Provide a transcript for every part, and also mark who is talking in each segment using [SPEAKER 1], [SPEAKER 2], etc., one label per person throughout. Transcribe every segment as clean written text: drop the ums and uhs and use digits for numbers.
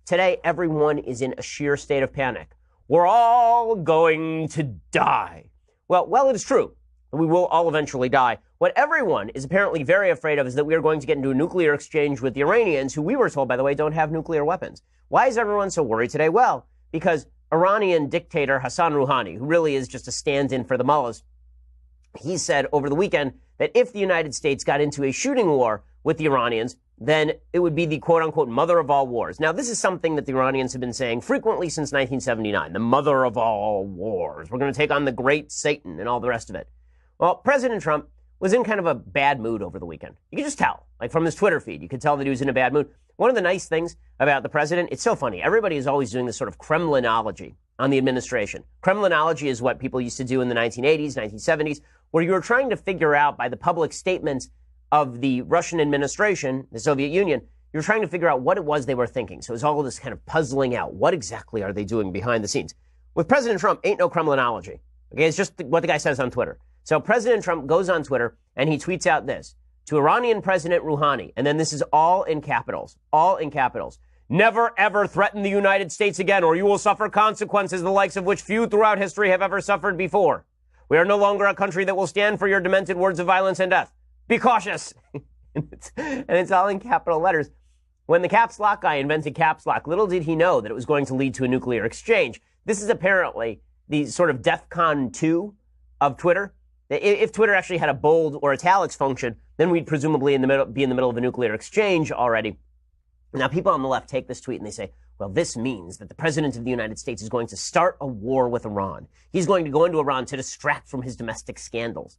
[SPEAKER 1] Today, everyone is in a sheer state of panic. We're all going to die. Well, it is true. We will all eventually die. What everyone is apparently very afraid of is that we are going to get into a nuclear exchange with the Iranians, who we were told, by the way, don't have nuclear weapons. Why is everyone so worried today? Well, because Iranian dictator Hassan Rouhani, who really is just a stand-in for the mullahs, he said over the weekend that if the United States got into a shooting war with the Iranians, then it would be the quote-unquote mother of all wars. Now, this is something that the Iranians have been saying frequently since 1979, the mother of all wars. We're going to take on the great Satan and all the rest of it. Well, President Trump was in kind of a bad mood over the weekend. You could just tell, like from his Twitter feed, you could tell that he was in a bad mood. One of the nice things about the president, it's so funny. Everybody is always doing this sort of Kremlinology on the administration. Kremlinology is what people used to do in the 1980s, 1970s, where you were trying to figure out by the public statements of the Russian administration, the Soviet Union, you were trying to figure out what it was they were thinking. So it was all of this kind of puzzling out. What exactly are they doing behind the scenes? With President Trump, ain't no Kremlinology. Okay, it's just what the guy says on Twitter. So President Trump goes on Twitter and he tweets out this to Iranian President Rouhani. And then this is all in capitals, Never, ever threaten the United States again, or you will suffer consequences the likes of which few throughout history have ever suffered before. We are no longer a country that will stand for your demented words of violence and death. Be cautious. And it's all in capital letters. When the caps lock guy invented caps lock, little did he know that it was going to lead to a nuclear exchange. This is apparently the sort of DEFCON 2 of Twitter. If Twitter actually had a bold or italics function, then we'd presumably be in the middle of a nuclear exchange already. Now, people on the left take this tweet and they say, well, this means that the president of the United States is going to start a war with Iran. He's going to go into Iran to distract from his domestic scandals.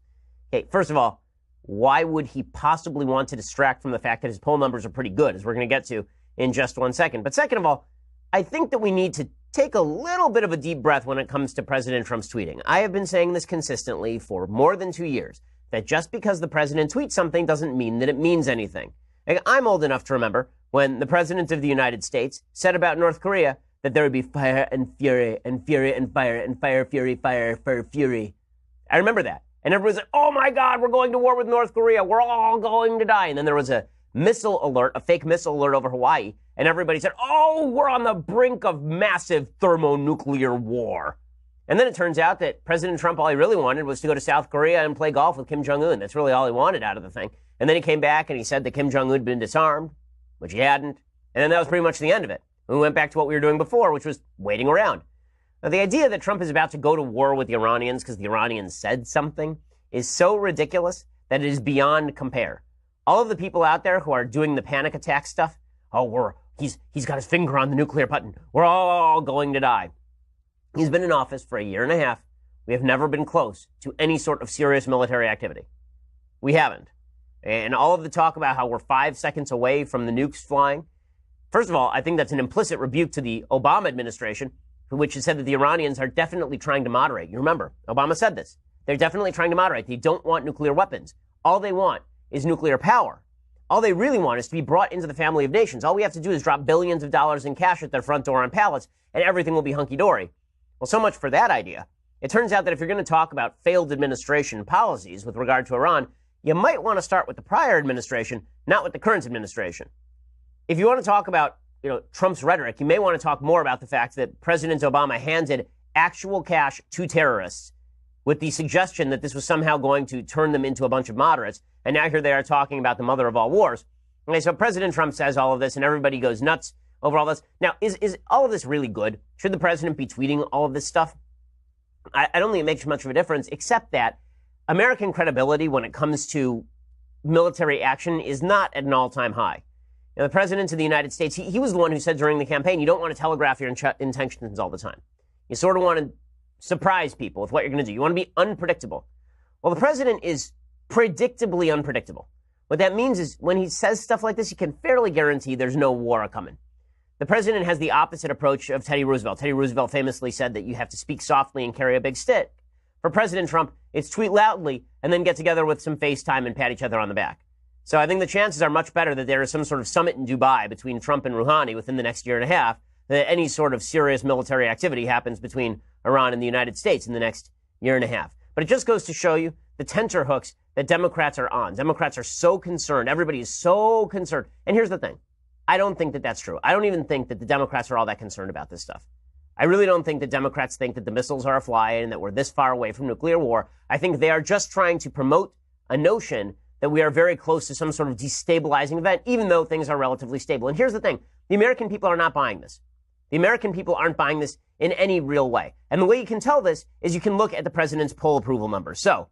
[SPEAKER 1] Okay, first of all, why would he possibly want to distract from the fact that his poll numbers are pretty good, as we're going to get to in just one second? But second of all, I think that we need to take a little bit of a deep breath when it comes to President Trump's tweeting. I have been saying this consistently for more than 2 years, that just because the president tweets something doesn't mean that it means anything. Like, I'm old enough to remember when the president of the United States said about North Korea that there would be fire and fury and fury and fire, fury. I remember that. And everyone was like, oh my God, we're going to war with North Korea. We're all going to die. And then there was a missile alert, a fake missile alert over Hawaii. And everybody said, oh, we're on the brink of massive thermonuclear war. And then it turns out that President Trump, all he really wanted was to go to South Korea and play golf with Kim Jong-un. That's really all he wanted out of the thing. And then he came back and he said that Kim Jong-un had been disarmed, which he hadn't. And then that was pretty much the end of it. We went back to what we were doing before, which was waiting around. Now, the idea that Trump is about to go to war with the Iranians because the Iranians said something is so ridiculous that it is beyond compare. All of the people out there who are doing the panic attack stuff, he's got his finger on the nuclear button. We're all going to die. He's been in office for a year and a half. We have never been close to any sort of serious military activity. We haven't. And all of the talk about how we're 5 seconds away from the nukes flying. First of all, I think that's an implicit rebuke to the Obama administration, which has said that the Iranians are definitely trying to moderate. You remember, Obama said this. They're definitely trying to moderate. They don't want nuclear weapons. All they want is nuclear power. All they really want is to be brought into the family of nations. All we have to do is drop billions of dollars in cash at their front door on pallets, and everything will be hunky-dory. Well, so much for that idea. It turns out that if you're going to talk about failed administration policies with regard to Iran, you might want to start with the prior administration, not with the current administration. If you want to talk about, Trump's rhetoric, you may want to talk more about the fact that President Obama handed actual cash to terrorists with the suggestion that this was somehow going to turn them into a bunch of moderates. And now here they are talking about the mother of all wars. Okay, so President Trump says all of this and everybody goes nuts over all this. Now, is all of this really good? Should the president be tweeting all of this stuff? I don't think it makes much of a difference, except that American credibility when it comes to military action is not at an all-time high. The president of the United States, he was the one who said during the campaign, you don't want to telegraph your intentions all the time. You sort of want to surprise people with what you're going to do. You want to be unpredictable. Well, the president is predictably unpredictable. What that means is when he says stuff like this, you can fairly guarantee there's no war coming. The president has the opposite approach of Teddy Roosevelt. Teddy Roosevelt famously said that you have to speak softly and carry a big stick. For President Trump, it's tweet loudly and then get together with some FaceTime and pat each other on the back. So I think the chances are much better that there is some sort of summit in Dubai between Trump and Rouhani within the next year and a half, that any sort of serious military activity happens between Iran and the United States in the next year and a half. But it just goes to show you the tenterhooks that Democrats are on. Democrats are so concerned. Everybody is so concerned. And here's the thing. I don't think that that's true. I don't even think that the Democrats are all that concerned about this stuff. I really don't think that Democrats think that the missiles are afly and that we're this far away from nuclear war. I think they are just trying to promote a notion that we are very close to some sort of destabilizing event, even though things are relatively stable. And here's the thing. The American people are not buying this. The American people aren't buying this in any real way. And the way you can tell this is you can look at the president's poll approval numbers. So,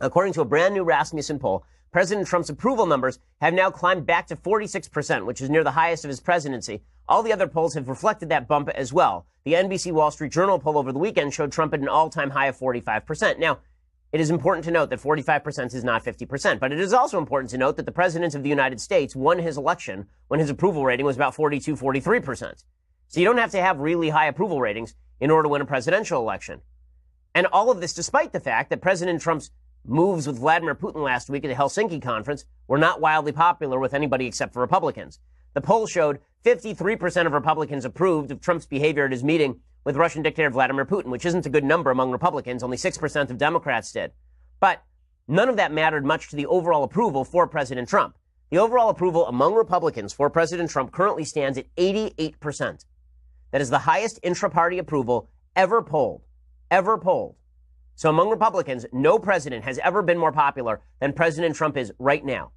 [SPEAKER 1] according to a brand new Rasmussen poll, President Trump's approval numbers have now climbed back to 46%, which is near the highest of his presidency. All the other polls have reflected that bump as well. The NBC Wall Street Journal poll over the weekend showed Trump at an all-time high of 45%. Now, it is important to note that 45% is not 50%, but it is also important to note that the President of the United States won his election when his approval rating was about 42, 43%. So you don't have to have really high approval ratings in order to win a presidential election. And all of this despite the fact that President Trump's moves with Vladimir Putin last week at the Helsinki conference were not wildly popular with anybody except for Republicans. The poll showed 53% of Republicans approved of Trump's behavior at his meeting with Russian dictator Vladimir Putin, which isn't a good number among Republicans. Only 6% of Democrats did. But none of that mattered much to the overall approval for President Trump. The overall approval among Republicans for President Trump currently stands at 88%. That is the highest intra-party approval ever polled. Ever polled. So among Republicans, no president has ever been more popular than President Trump is right now.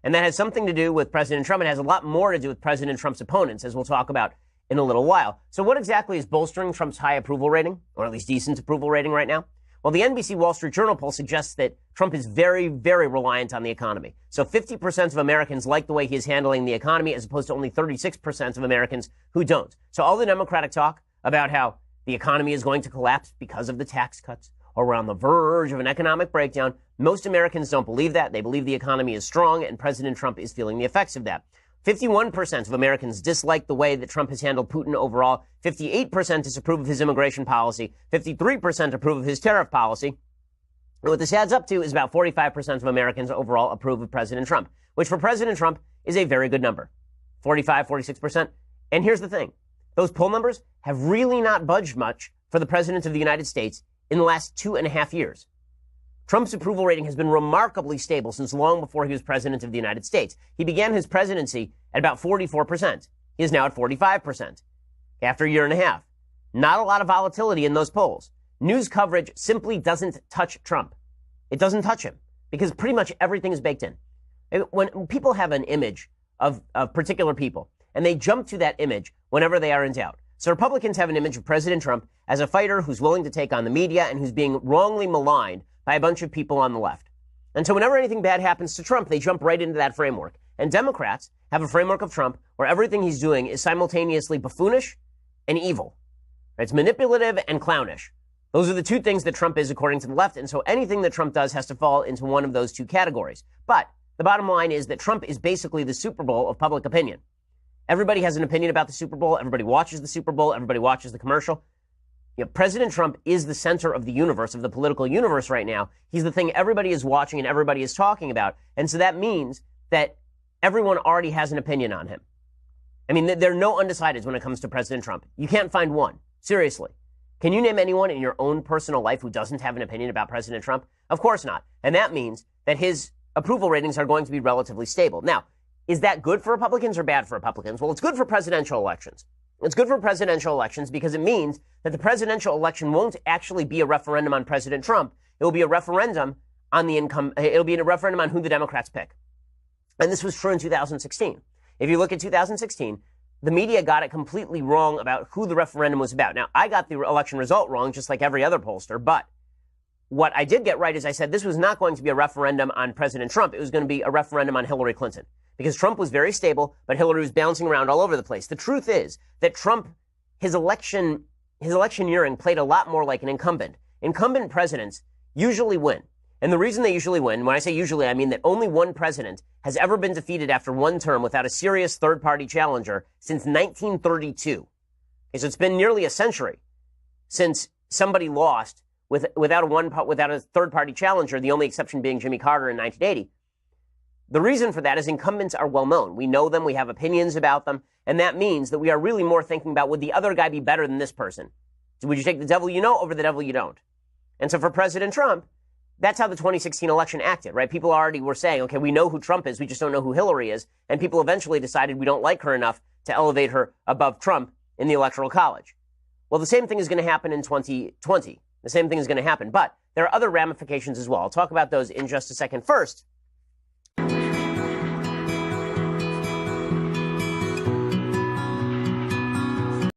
[SPEAKER 1] And that has something to do with President Trump. It has a lot more to do with President Trump's opponents, as we'll talk about in a little while. So what exactly is bolstering Trump's high approval rating, or at least decent approval rating right now? Well, the NBC Wall Street Journal poll suggests that Trump is very, very reliant on the economy. So 50% of Americans like the way he is handling the economy, as opposed to only 36% of Americans who don't. So all the Democratic talk about how the economy is going to collapse because of the tax cuts, or we're on the verge of an economic breakdown, most Americans don't believe that. They believe the economy is strong, and President Trump is feeling the effects of that. 51% of Americans dislike the way that Trump has handled Putin overall. 58% disapprove of his immigration policy. 53% approve of his tariff policy. And what this adds up to is about 45% of Americans overall approve of President Trump, which for President Trump is a very good number. 45, 46%. And here's the thing. Those poll numbers have really not budged much for the President of the United States in the last 2.5 years. Trump's approval rating has been remarkably stable since long before he was president of the United States. He began his presidency at about 44%. He is now at 45% after a year and a half. Not a lot of volatility in those polls. News coverage simply doesn't touch Trump. It doesn't touch him because pretty much everything is baked in. When people have an image of particular people and they jump to that image whenever they are in doubt. So Republicans have an image of President Trump as a fighter who's willing to take on the media and who's being wrongly maligned by a bunch of people on the left. And so whenever anything bad happens to Trump, they jump right into that framework. And Democrats have a framework of Trump where everything he's doing is simultaneously buffoonish and evil. It's manipulative and clownish. Those are the two things that Trump is according to the left. And so anything that Trump does has to fall into one of those two categories. But the bottom line is that Trump is basically the Super Bowl of public opinion. Everybody has an opinion about the Super Bowl. Everybody watches the Super Bowl. Everybody watches the commercial. You know, President Trump is the center of the universe, of the political universe right now. He's the thing everybody is watching and everybody is talking about. And so that means that everyone already has an opinion on him. I mean, there are no undecideds when it comes to President Trump. You can't find one. Seriously. Can you name anyone in your own personal life who doesn't have an opinion about President Trump? Of course not. And that means that his approval ratings are going to be relatively stable. Now, is that good for Republicans or bad for Republicans? Well, it's good for presidential elections. It's good for presidential elections because it means that the presidential election won't actually be a referendum on President Trump. It will be a referendum on it'll be a referendum on who the Democrats pick. And this was true in 2016. If you look at 2016, the media got it completely wrong about who the referendum was about. Now, I got the election result wrong, just like every other pollster, but what I did get right is I said this was not going to be a referendum on President Trump. It was going to be a referendum on Hillary Clinton. Because Trump was very stable, but Hillary was bouncing around all over the place. The truth is that Trump, his electioneering played a lot more like an incumbent. Incumbent presidents usually win. And the reason they usually win, when I say usually, I mean that only one president has ever been defeated after one term without a serious third-party challenger since 1932. Okay, so it's been nearly a century since somebody lost without a third-party challenger, the only exception being Jimmy Carter in 1980. The reason for that is incumbents are well known. We know them. We have opinions about them. And that means that we are really more thinking about, would the other guy be better than this person? So would you take the devil you know over the devil you don't? And so for President Trump, That's how the 2016 election acted, right? People already were saying, okay, we know who Trump is, we just don't know who Hillary is. And people eventually decided we don't like her enough to elevate her above Trump in the Electoral College. Well, the same thing is going to happen in 2020. The same thing is going to happen. But there are other ramifications as well. I'll talk about those in just a second. First,